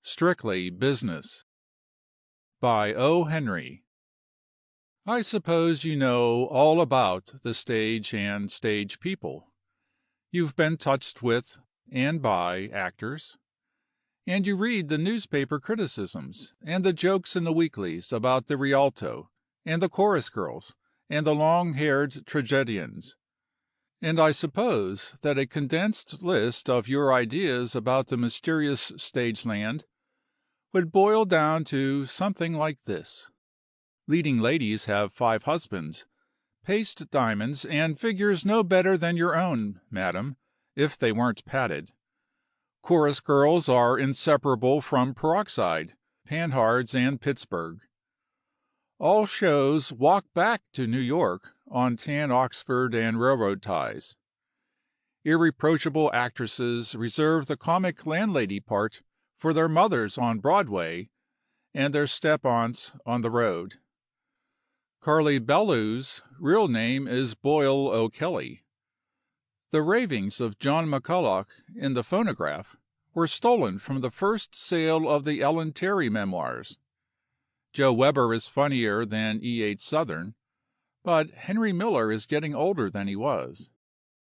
Strictly Business by O. Henry. I suppose you know all about the stage and stage people. You've been touched with and by actors, and you read the newspaper criticisms and the jokes in the weeklies about the Rialto and the chorus girls and the long-haired tragedians. And I suppose that a condensed list of your ideas about the mysterious stage land would boil down to something like this. Leading ladies have 5 husbands, paste diamonds, and figures no better than your own, madam, if they weren't padded. Chorus girls are inseparable from Peroxide, Panhards, and Pittsburgh. All shows walk back to New York on tan Oxford and railroad ties. Irreproachable actresses reserve the comic landlady part for their mothers on Broadway and their step-aunts on the road. Carly Bellew's real name is Boyle O'Kelly. The ravings of John McCulloch in the phonograph were stolen from the first sale of the Ellen Terry memoirs. Joe Weber is funnier than E.H. Southern, but Henry Miller is getting older than he was.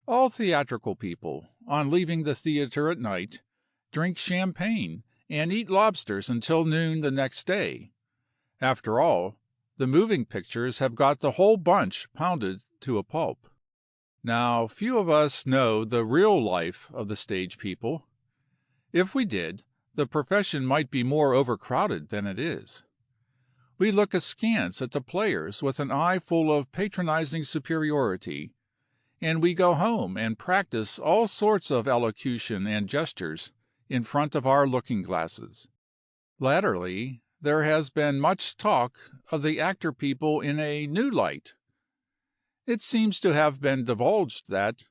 All theatrical people, on leaving the theater at night, drink champagne and eat lobsters until noon the next day. After all, the moving pictures have got the whole bunch pounded to a pulp. Now, few of us know the real life of the stage people. If we did, the profession might be more overcrowded than it is. We look askance at the players with an eye full of patronizing superiority, and we go home and practice all sorts of elocution and gestures in front of our looking-glasses. Latterly, there has been much talk of the actor people in a new light. It seems to have been divulged that,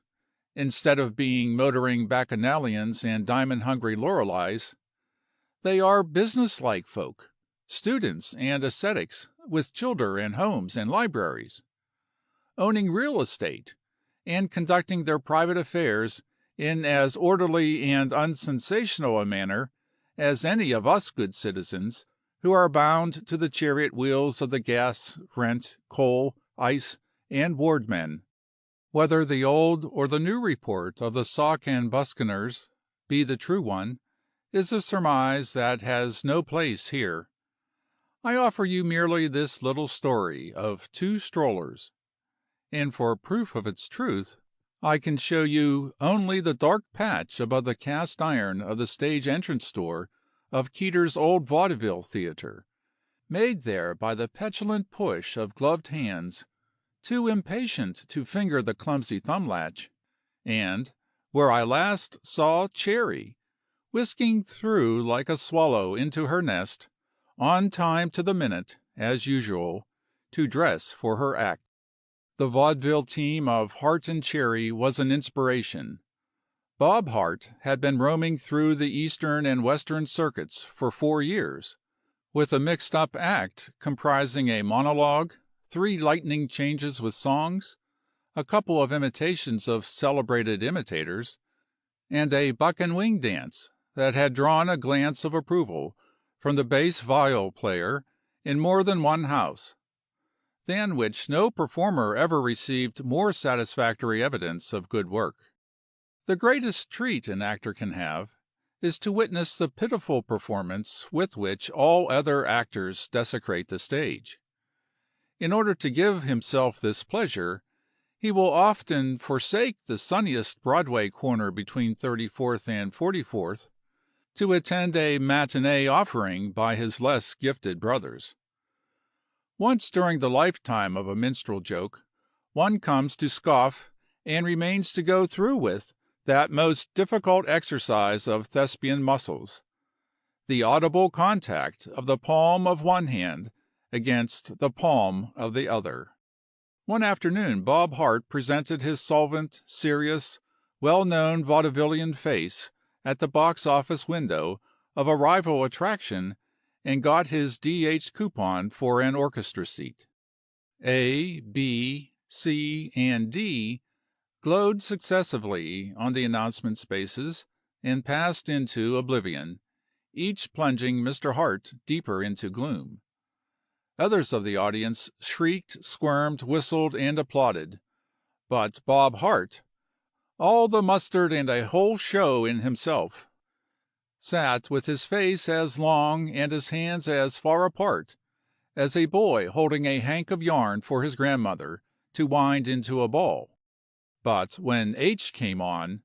instead of being motoring bacchanalians and diamond-hungry Lorelei's, they are business-like folk, students and ascetics with children and homes and libraries, owning real estate, and conducting their private affairs in as orderly and unsensational a manner as any of us good citizens who are bound to the chariot wheels of the gas, rent, coal, ice, and wardmen. Whether the old or the new report of the Sauk and Buskiners be the true one, is a surmise that has no place here. I offer you merely this little story of 2 strollers, and for proof of its truth, I can show you only the dark patch above the cast iron of the stage entrance door of Keeter's old vaudeville theater, made there by the petulant push of gloved hands, too impatient to finger the clumsy thumb latch, and where I last saw Cherry, whisking through like a swallow into her nest, on time to the minute, as usual, to dress for her act. The vaudeville team of Hart and Cherry was an inspiration. Bob Hart had been roaming through the eastern and western circuits for 4 years, with a mixed-up act comprising a monologue, 3 lightning changes with songs, a couple of imitations of celebrated imitators, and a buck and wing dance that had drawn a glance of approval from the bass viol player in more than one house, than which no performer ever received more satisfactory evidence of good work. The greatest treat an actor can have is to witness the pitiful performance with which all other actors desecrate the stage. In order to give himself this pleasure, he will often forsake the sunniest Broadway corner between 34th and 44th to attend a matinee offering by his less gifted brothers. Once during the lifetime of a minstrel joke, one comes to scoff and remains to go through with that most difficult exercise of Thespian muscles, the audible contact of the palm of one hand against the palm of the other. One afternoon Bob Hart presented his solvent, serious, well-known vaudevillian face at the box-office window of a rival attraction and got his D.H. coupon for an orchestra seat. A, B, C, and D glowed successively on the announcement spaces and passed into oblivion, each plunging Mr. Hart deeper into gloom. Others of the audience shrieked, squirmed, whistled, and applauded. But Bob Hart, all the mustard and a whole show in himself, sat with his face as long and his hands as far apart as a boy holding a hank of yarn for his grandmother to wind into a ball. But when H came on,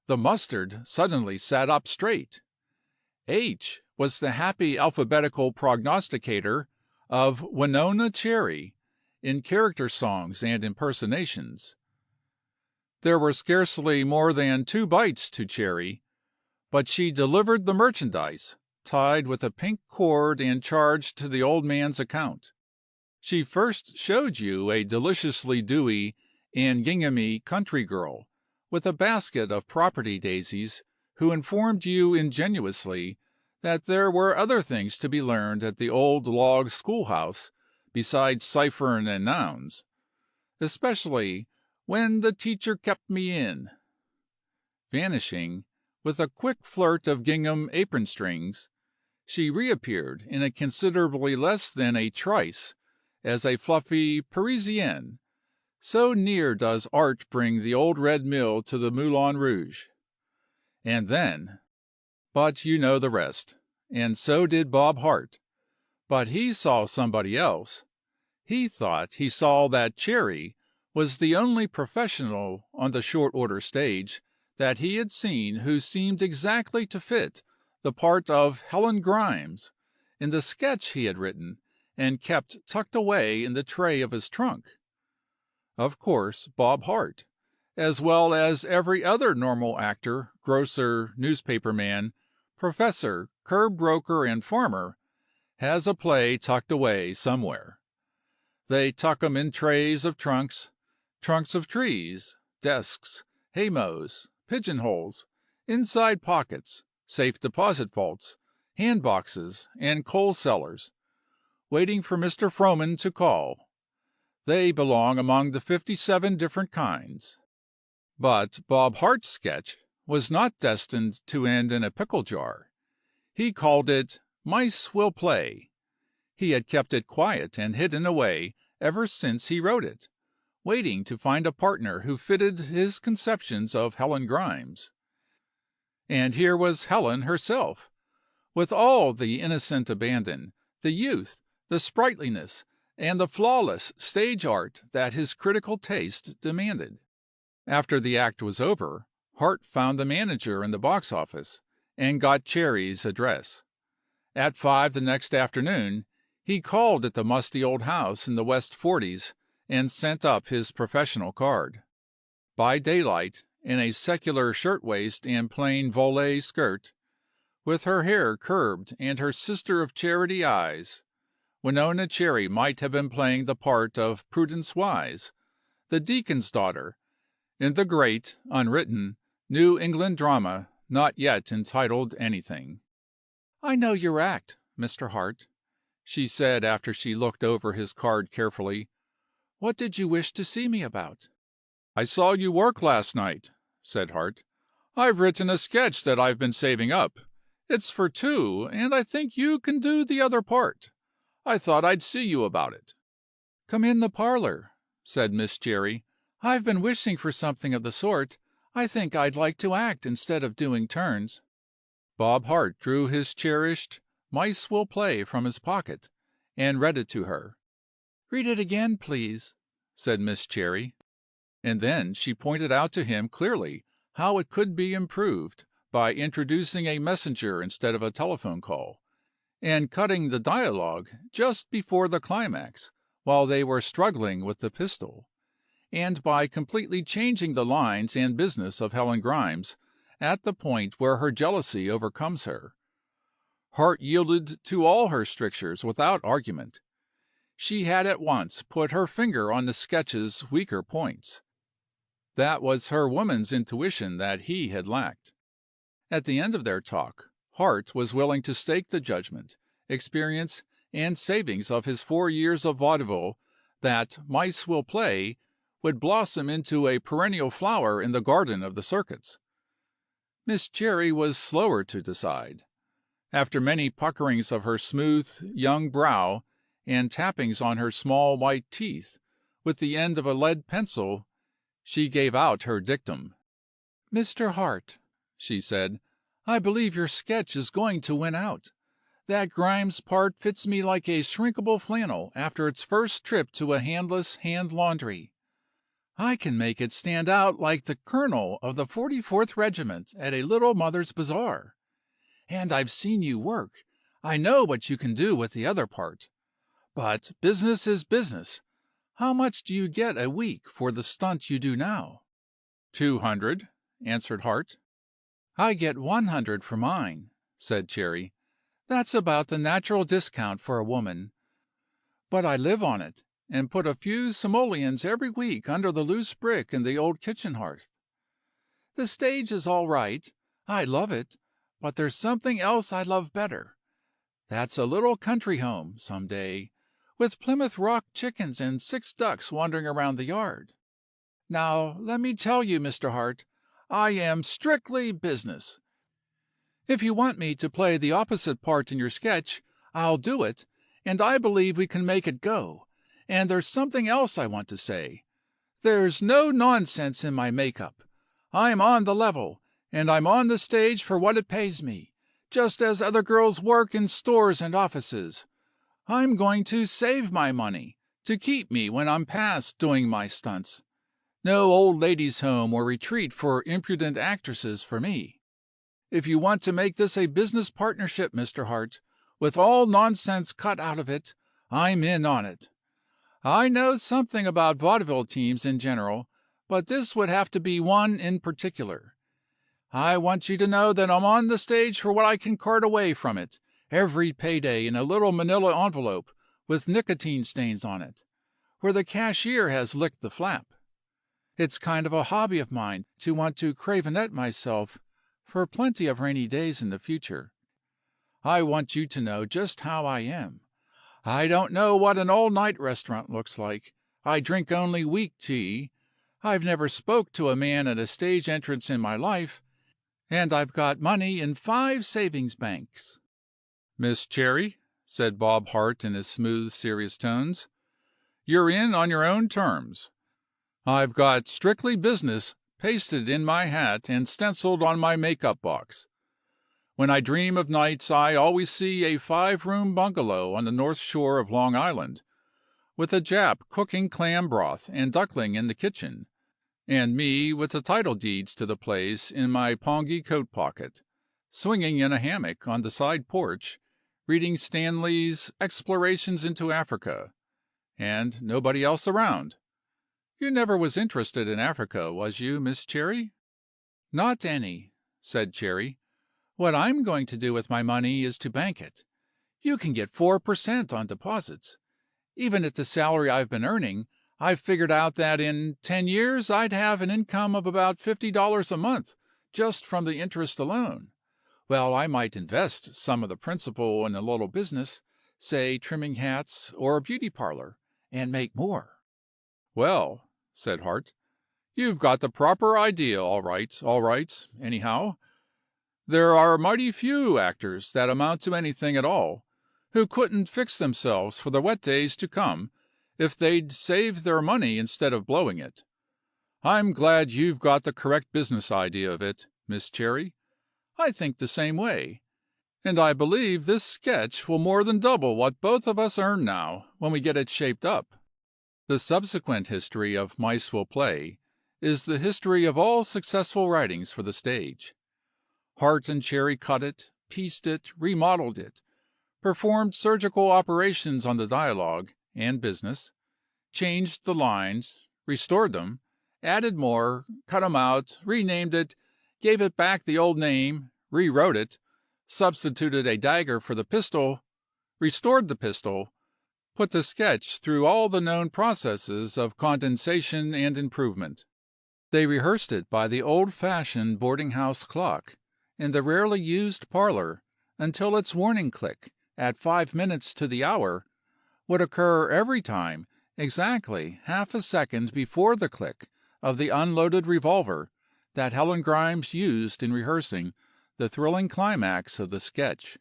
the mustard suddenly sat up straight. H was the happy alphabetical prognosticator of Winona Cherry in character songs and impersonations. There were scarcely more than 2 bites to Cherry, but she delivered the merchandise, tied with a pink cord and charged to the old man's account. She first showed you a deliciously dewy and ginghamy country girl with a basket of property daisies, who informed you ingenuously that there were other things to be learned at the old log schoolhouse besides ciphering and nouns, especially when the teacher kept me in. Vanishing, with a quick flirt of gingham apron strings, she reappeared in a considerably less than a trice as a fluffy Parisienne. So near does art bring the old red mill to the Moulin Rouge. And then, but you know the rest, and so did Bob Hart. But he saw somebody else. He thought he saw that Cherry was the only professional on the short order stage that he had seen who seemed exactly to fit the part of Helen Grimes in the sketch he had written and kept tucked away in the tray of his trunk. Of course, Bob Hart, as well as every other normal actor, grocer, newspaper man, professor, curb broker, and farmer, has a play tucked away somewhere. They tuck 'em in trays of trunks, trunks of trees, desks, haymows, pigeonholes, inside pockets, safe deposit vaults, hand boxes, and coal cellars, waiting for Mr. Frohman to call. They belong among the 57 different kinds. But Bob Hart's sketch was not destined to end in a pickle jar. He called it Mice Will Play. He had kept it quiet and hidden away ever since he wrote it, waiting to find a partner who fitted his conceptions of Helen Grimes. And here was Helen herself, with all the innocent abandon, the youth, the sprightliness, and the flawless stage art that his critical taste demanded. After the act was over, Hart found the manager in the box office, and got Cherry's address. At 5 the next afternoon, he called at the musty old house in the West Forties and sent up his professional card. By daylight, in a secular shirtwaist and plain voile skirt, with her hair curbed and her sister of charity eyes, Winona Cherry might have been playing the part of Prudence Wise, the deacon's daughter, in the great, unwritten, New England drama not yet entitled anything. "I know your act, Mr. Hart," she said after she looked over his card carefully. "What did you wish to see me about?" "I saw you work last night," said Hart. "I've written a sketch that I've been saving up. It's for 2, and I think you can do the other part. I thought I'd see you about it." "Come in the parlor," said Miss Cherry. "I've been wishing for something of the sort. I think I'd like to act instead of doing turns." Bob Hart drew his cherished Mice Will Play from his pocket, and read it to her. "Read it again, please," said Miss Cherry. And then she pointed out to him clearly how it could be improved by introducing a messenger instead of a telephone call, and cutting the dialogue just before the climax while they were struggling with the pistol, and by completely changing the lines and business of Helen Grimes at the point where her jealousy overcomes her. Hart yielded to all her strictures without argument. She had at once put her finger on the sketch's weaker points. That was her woman's intuition that he had lacked. At the end of their talk, Hart was willing to stake the judgment, experience, and savings of his 4 years of vaudeville that Mice Will Play would blossom into a perennial flower in the garden of the circuits. Miss Cherry was slower to decide. After many puckerings of her smooth young brow and tappings on her small white teeth with the end of a lead pencil, she gave out her dictum. "Mr. Hart," she said, "I believe your sketch is going to win out. That Grimes part fits me like a shrinkable flannel after its first trip to a handless hand laundry. I can make it stand out like the colonel of the 44th Regiment at a little Mother's Bazaar. And I've seen you work. I know what you can do with the other part. But business is business. How much do you get a week for the stunt you do now?" "200," answered Hart. "I get 100 for mine," said Cherry. "That's about the natural discount for a woman. But I live on it, and put a few simoleons every week under the loose brick in the old kitchen hearth. The stage is all right. I love it. But there's something else I love better. That's a little country home, some day, with Plymouth Rock chickens and 6 ducks wandering around the yard. Now, let me tell you, Mr. Hart, I am strictly business. If you want me to play the opposite part in your sketch, I'll do it, and I believe we can make it go. And there's something else I want to say. There's no nonsense in my make-up. I'm on the level, and I'm on the stage for what it pays me, just as other girls work in stores and offices. I'm going to save my money, to keep me when I'm past doing my stunts. No old ladies' home or retreat for impudent actresses for me. If you want to make this a business partnership, Mr. Hart, with all nonsense cut out of it, I'm in on it. I know something about vaudeville teams in general, but this would have to be one in particular. I want you to know that I'm on the stage for what I can cart away from it every payday in a little manila envelope with nicotine stains on it, where the cashier has licked the flap. It's kind of a hobby of mine to want to cravenette myself for plenty of rainy days in the future. I want you to know just how I am. I don't know what an all-night restaurant looks like. I drink only weak tea. I've never spoke to a man at a stage entrance in my life, and I've got money in 5 savings banks." "Miss Cherry," said Bob Hart in his smooth, serious tones, "you're in on your own terms. I've got 'Strictly Business' pasted in my hat and stenciled on my make-up box. When I dream of nights I always see a 5-room bungalow on the north shore of Long Island, with a Jap cooking clam broth and duckling in the kitchen, and me with the title deeds to the place in my pongee coat pocket, swinging in a hammock on the side porch, reading Stanley's 'Explorations into Africa,' and nobody else around. You never was interested in Africa, was you, Miss Cherry?" "Not any," said Cherry. "What I'm going to do with my money is to bank it. You can get 4% on deposits. Even at the salary I've been earning, I've figured out that in 10 years I'd have an income of about $50 a month just from the interest alone. Well, I might invest some of the principal in a little business, say trimming hats or a beauty parlor, and make more." "Well," said Hart, "you've got the proper idea, all right, anyhow. There are mighty few actors that amount to anything at all, who couldn't fix themselves for the wet days to come if they'd saved their money instead of blowing it. I'm glad you've got the correct business idea of it, Miss Cherry. I think the same way, and I believe this sketch will more than double what both of us earn now, when we get it shaped up." The subsequent history of Mice Will Play is the history of all successful writings for the stage. Hart and Cherry cut it, pieced it, remodeled it, performed surgical operations on the dialogue and business, changed the lines, restored them, added more, cut 'em out, renamed it, gave it back the old name, rewrote it, substituted a dagger for the pistol, restored the pistol, put the sketch through all the known processes of condensation and improvement. They rehearsed it by the old-fashioned boarding-house clock in the rarely used parlor until its warning click, at 5 minutes to the hour, would occur every time exactly half a second before the click of the unloaded revolver that Helen Grimes used in rehearsing the thrilling climax of the sketch.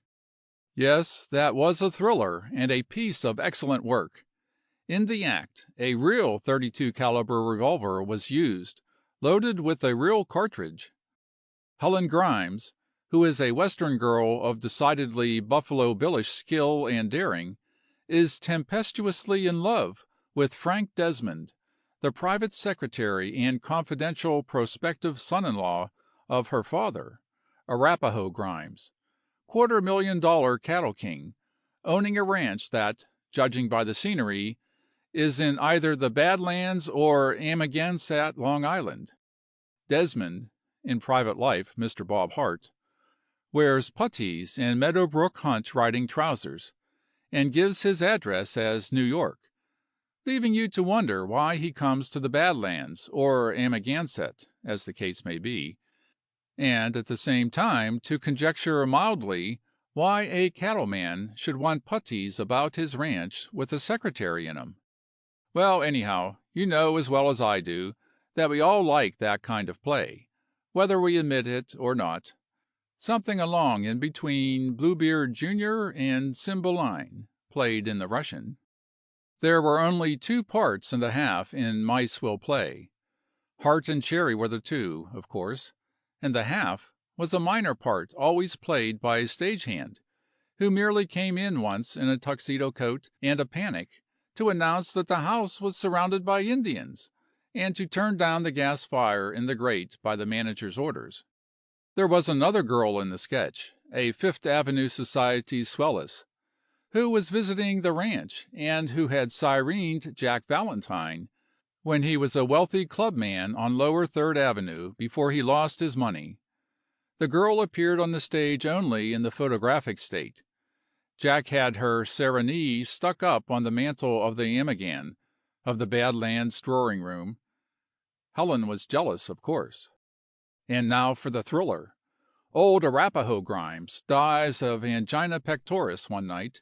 Yes, that was a thriller and a piece of excellent work. In the act, a real 32 caliber revolver was used, loaded with a real cartridge. Helen Grimes, who is a Western girl of decidedly Buffalo Billish skill and daring, is tempestuously in love with Frank Desmond, the private secretary and confidential prospective son-in-law of her father, Arapaho Grimes, $250,000 cattle king, owning a ranch that, judging by the scenery, is in either the Badlands or Amagansett, Long Island. Desmond, in private life Mr. Bob Hart, wears puttees and Meadowbrook Hunt riding trousers, and gives his address as New York, leaving you to wonder why he comes to the Badlands, or Amagansett, as the case may be, and at the same time to conjecture mildly why a cattleman should want puttees about his ranch with a secretary in 'em. Well, anyhow, you know as well as I do that we all like that kind of play, whether we admit it or not. Something along in between Bluebeard Jr. and Cymbeline, played in the Russian. There were only 2 parts and a half in Mice Will Play. Hart and Cherry were the two, of course, and the half was a minor part always played by a stagehand, who merely came in once in a tuxedo coat and a panic to announce that the house was surrounded by Indians, and to turn down the gas fire in the grate by the manager's orders. There was another girl in the sketch, a Fifth Avenue Society swelless, who was visiting the ranch and who had sirened Jack Valentine when he was a wealthy clubman on Lower Third Avenue before he lost his money. The girl appeared on the stage only in the photographic state. Jack had her Serenee stuck up on the mantel of the Amagan, of the Badlands drawing room. Helen was jealous, of course. And now for the thriller. Old Arapaho Grimes dies of angina pectoris one night,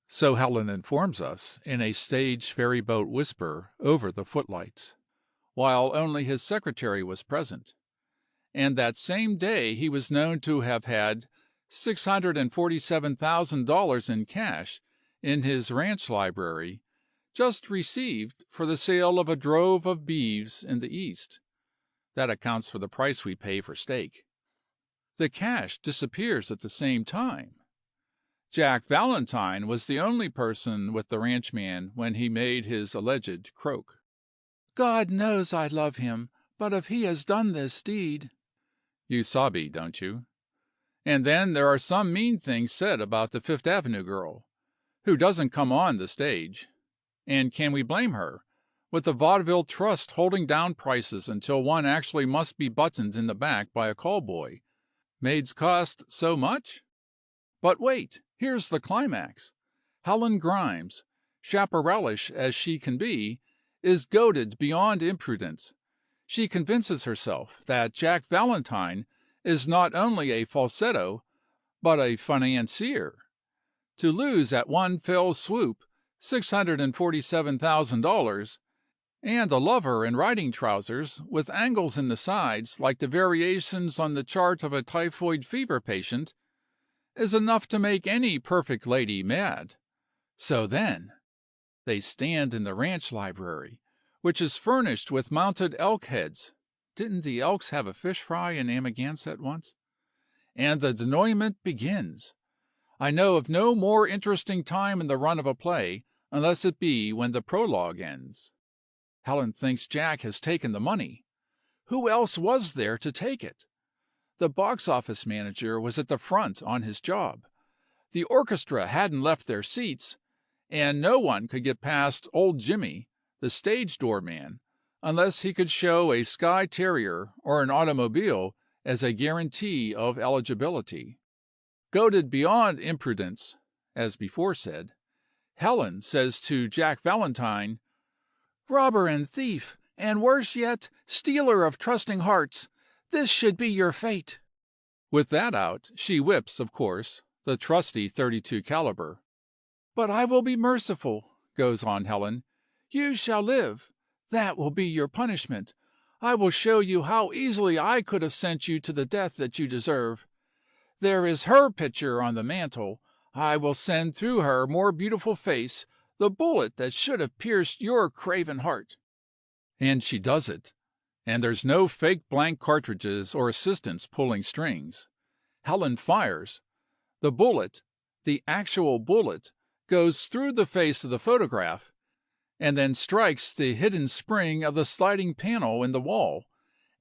so Helen informs us in a stage ferryboat whisper over the footlights, while only his secretary was present. And that same day he was known to have had $647,000 in cash in his ranch library, just received for the sale of a drove of beeves in the East. That accounts for the price we pay for steak. The cash disappears at the same time. Jack Valentine was the only person with the ranchman when he made his alleged croak. "God knows I love him, but if he has done this deed—" You sabe, don't you? And then there are some mean things said about the Fifth Avenue girl, who doesn't come on the stage. And can we blame her, with the Vaudeville Trust holding down prices until one actually must be buttoned in the back by a call boy? Maids cost so much? But wait, here's the climax. Helen Grimes, chaparralish as she can be, is goaded beyond impudence. She convinces herself that Jack Valentine is not only a falsetto, but a financier. To lose at one fell swoop $647,000, and a lover in riding trousers with angles in the sides like the variations on the chart of a typhoid fever patient, is enough to make any perfect lady mad. So then, they stand in the ranch library, which is furnished with mounted elk heads. Didn't the Elks have a fish fry in Amagansett once? And the denouement begins. I know of no more interesting time in the run of a play, unless it be when the prologue ends. Helen thinks Jack has taken the money. Who else was there to take it? The box office manager was at the front on his job. The orchestra hadn't left their seats, and no one could get past old Jimmy, the stage door man, unless he could show a Skye Terrier or an automobile as a guarantee of eligibility. Goaded beyond imprudence, as before said, Helen says to Jack Valentine, "Robber and thief, and worse yet, stealer of trusting hearts, this should be your fate." With that out, she whips, of course, the trusty 32 caliber. "But I will be merciful," goes on Helen. "You shall live. That will be your punishment. I will show you how easily I could have sent you to the death that you deserve. There is her picture on the mantel. I will send through her more beautiful face the bullet that should have pierced your craven heart. And she does it. And there's no fake blank cartridges or assistants pulling strings. Helen fires. The bullet, the actual bullet, goes through the face of the photograph and then strikes the hidden spring of the sliding panel in the wall.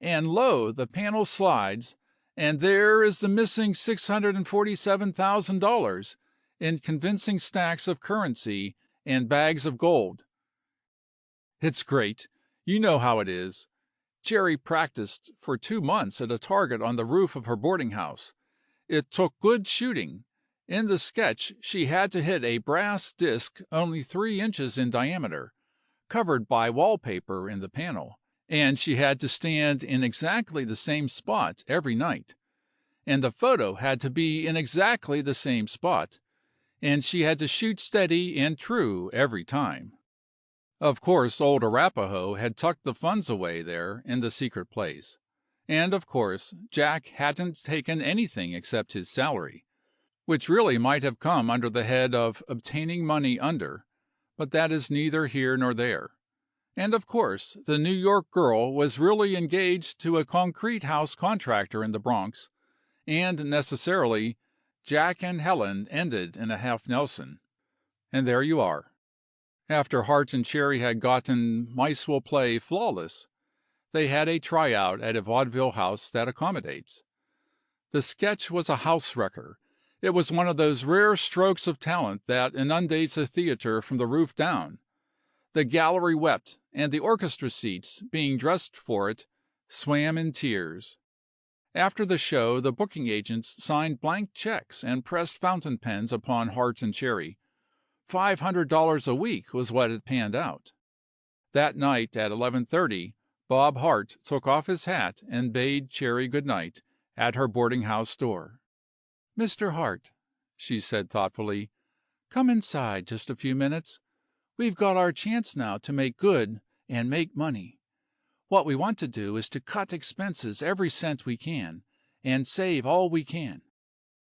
And lo, the panel slides, and there is the missing $647,000 in convincing stacks of currency and bags of gold. It's great. You know how it is. Cherry practiced for 2 months at a target on the roof of her boarding house. It took good shooting. In the sketch, she had to hit a brass disc only 3 inches in diameter, covered by wallpaper in the panel, and she had to stand in exactly the same spot every night. And the photo had to be in exactly the same spot, and she had to shoot steady and true every time. Of course, old Arapaho had tucked the funds away there in the secret place. And of course, Jack hadn't taken anything except his salary, which really might have come under the head of obtaining money under, but that is neither here nor there. And of course, the New York girl was really engaged to a concrete house contractor in the Bronx, and necessarily, Jack and Helen ended in a half Nelson. And there you are. After Hart and Cherry had gotten Mice Will Play flawless, they had a tryout at a vaudeville house that accommodates. The sketch was a house wrecker. It was one of those rare strokes of talent that inundates a theater from the roof down. The gallery wept, and the orchestra seats, being dressed for it, swam in tears. After the show, the booking agents signed blank checks and pressed fountain pens upon Hart and Cherry. $500 a week was what it panned out. That night at 11:30, Bob Hart took off his hat and bade Cherry good night at her boarding house door. "Mr. Hart," she said thoughtfully, "come inside just a few minutes. We've got our chance now to make good and make money. What we want to do is to cut expenses every cent we can, and save all we can."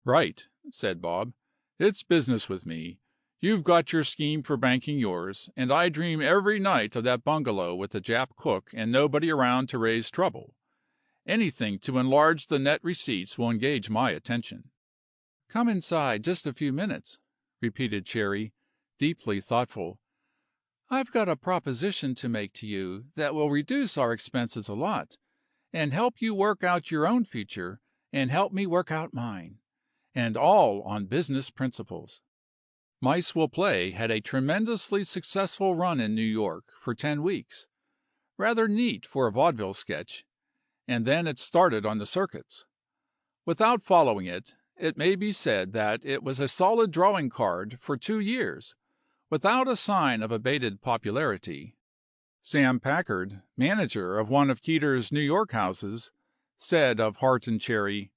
"Right," said Bob. "It's business with me. You've got your scheme for banking yours, and I dream every night of that bungalow with the Jap cook and nobody around to raise trouble. Anything to enlarge the net receipts will engage my attention." "Come inside just a few minutes," repeated Cherry, deeply thoughtful. "I've got a proposition to make to you that will reduce our expenses a lot, and help you work out your own future and help me work out mine, and all on business principles." Mice Will Play had a tremendously successful run in New York for 10 weeks. Rather neat for a vaudeville sketch. And then it started on the circuits. Without following it, it may be said that it was a solid drawing card for 2 years, without a sign of abated popularity. Sam Packard, manager of one of Keeter's New York houses, said of Hart and Cherry,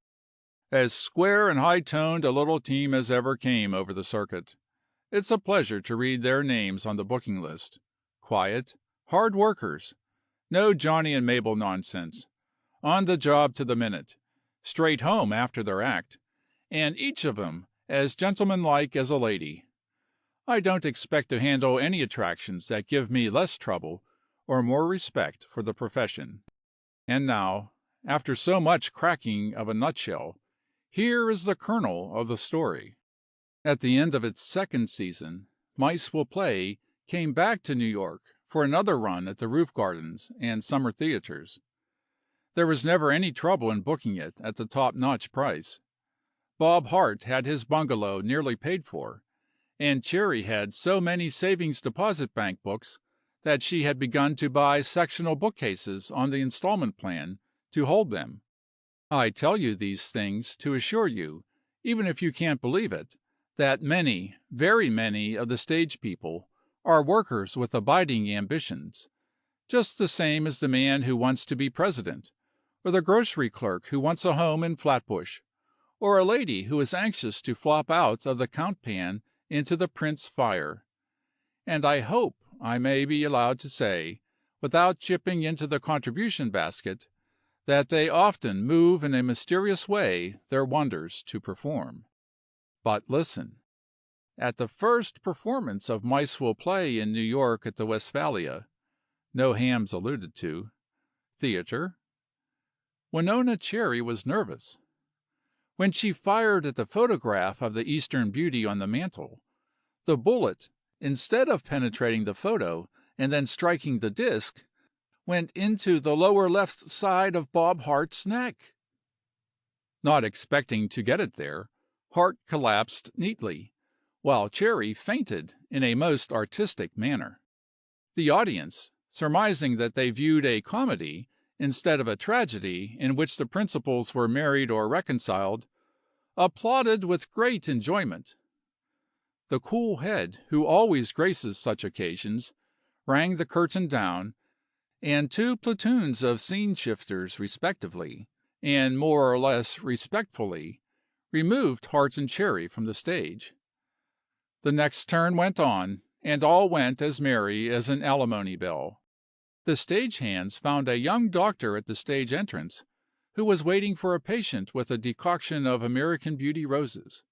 "As square and high-toned a little team as ever came over the circuit. It's a pleasure to read their names on the booking list. Quiet, hard workers. No Johnny and Mabel nonsense. On the job to the minute. Straight home after their act. And each of 'em as gentlemanlike as a lady. I don't expect to handle any attractions that give me less trouble or more respect for the profession. And now, after so much cracking of a nutshell, here is the kernel of the story." At the end of its second season, Mice Will Play came back to New York for another run at the roof gardens and summer theaters. There was never any trouble in booking it at the top-notch price. Bob Hart had his bungalow nearly paid for, and Cherry had so many savings deposit bank books that she had begun to buy sectional bookcases on the installment plan to hold them. I tell you these things to assure you, even if you can't believe it, that many, very many of the stage people are workers with abiding ambitions, just the same as the man who wants to be president, or the grocery clerk who wants a home in Flatbush, or a lady who is anxious to flop out of the count pan into the Prince fire. And I hope I may be allowed to say, without chipping into the contribution basket, that they often move in a mysterious way their wonders to perform. But listen. at the first performance of Mice Will Play in New York at the Westphalia (no hams alluded to) theater, Winona Cherry was nervous. When she fired at the photograph of the Eastern beauty on the mantel, the bullet, instead of penetrating the photo and then striking the disc, went into the lower left side of Bob Hart's neck. Not expecting to get it there, Hart collapsed neatly, while Cherry fainted in a most artistic manner. The audience, surmising that they viewed a comedy instead of a tragedy in which the principals were married or reconciled, applauded with great enjoyment. The cool head who always graces such occasions rang the curtain down, and two platoons of scene-shifters respectively, and more or less respectfully, removed Hart and Cherry from the stage. The next turn went on, and all went as merry as an alimony bell. The stage hands found a young doctor at the stage entrance, who was waiting for a patient with a decoction of American Beauty roses.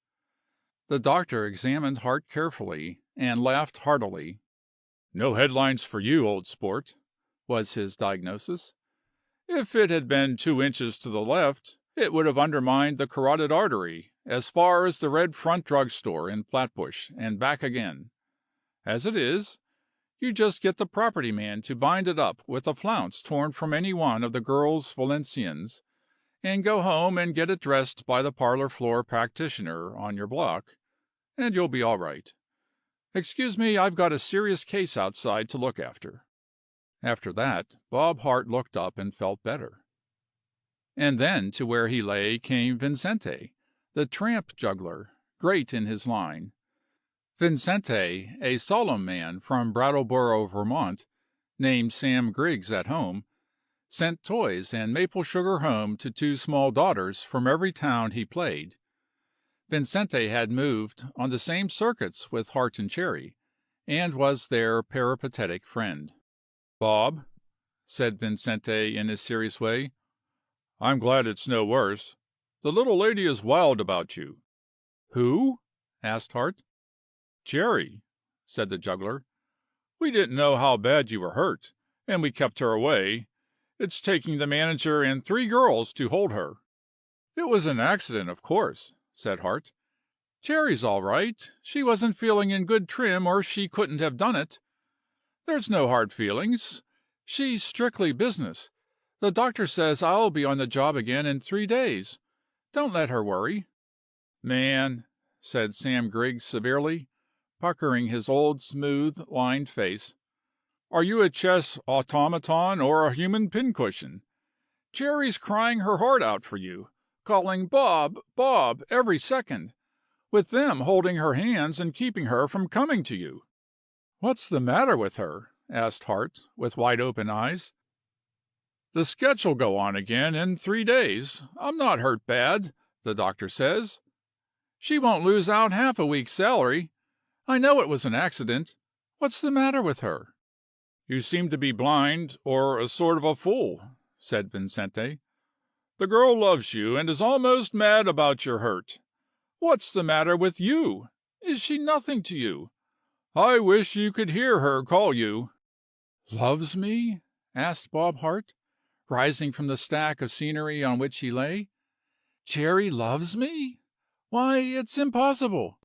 The doctor examined Hart carefully, and laughed heartily. "No headlines for you, old sport," was his diagnosis. "If it had been 2 inches to the left, it would have undermined the carotid artery as far as the Red Front Drug Store in Flatbush and back again. As it is, you just get the property man to bind it up with a flounce torn from any one of the girls' Valenciennes, and go home and get it dressed by the parlor floor practitioner on your block, and you'll be all right. Excuse me, I've got a serious case outside to look after." After that, Bob Hart looked up and felt better. And then to where he lay came Vincente, the tramp juggler, great in his line. Vincente, a solemn man from Brattleboro, Vermont, named Sam Griggs at home, sent toys and maple sugar home to two small daughters from every town he played. Vincente had moved on the same circuits with Hart and Cherry, and was their peripatetic friend. "Bob," said Vincente in his serious way, "I'm glad it's no worse. The little lady is wild about you." "Who?" asked Hart. "Cherry," said the juggler. "We didn't know how bad you were hurt, and we kept her away. It's taking the manager and 3 girls to hold her." "It was an accident, of course," said Hart. "Cherry's all right. She wasn't feeling in good trim, or she couldn't have done it. There's no hard feelings. She's strictly business. The doctor says I'll be on the job again in 3 days. Don't let her worry." "Man," said Sam Griggs severely, puckering his old smooth-lined face, "are you a chess automaton or a human pincushion? Cherry's crying her heart out for you, calling 'Bob, Bob' every second, with them holding her hands and keeping her from coming to you." "What's the matter with her?" asked Hart, with wide-open eyes. "The sketch'll go on again in 3 days. I'm not hurt bad, the doctor says. She won't lose out half a week's salary. I know it was an accident. What's the matter with her?" "You seem to be blind, or a sort of a fool," said Vincente. "The girl loves you, and is almost mad about your hurt. What's the matter with you? Is she nothing to you? I wish you could hear her call you." "Loves me?" asked Bob Hart, rising from the stack of scenery on which he lay. "Cherry loves me? Why, it's impossible."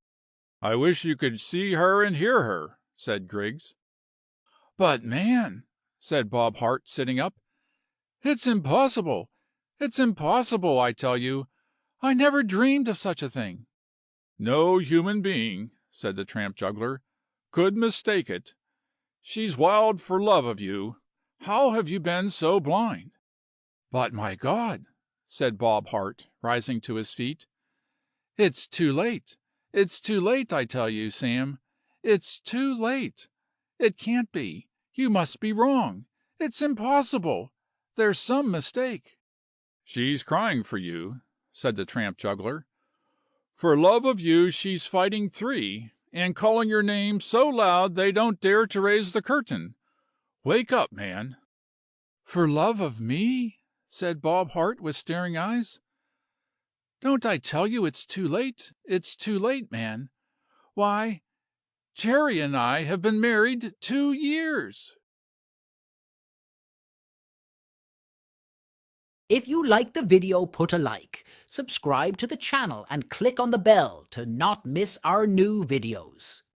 "I wish you could see her and hear her," said Griggs. "But, man," said Bob Hart, sitting up, "it's impossible. It's impossible, I tell you. I never dreamed of such a thing." "No human being," said the tramp juggler, "could mistake it. She's wild for love of you. How have you been so blind?" "But, my God," said Bob Hart, rising to his feet, "it's too late. It's too late, I tell you, Sam. It's too late. It can't be. You must be wrong. It's impossible. There's some mistake." "She's crying for you," said the tramp juggler. "For love of you she's fighting 3, and calling your name so loud they don't dare to raise the curtain. Wake up, man." "For love of me?" said Bob Hart with staring eyes. "Don't I tell you it's too late? It's too late, man. Why, Cherry and I have been married 2 years. If you like the video, put a like, subscribe to the channel and click on the bell to not miss our new videos.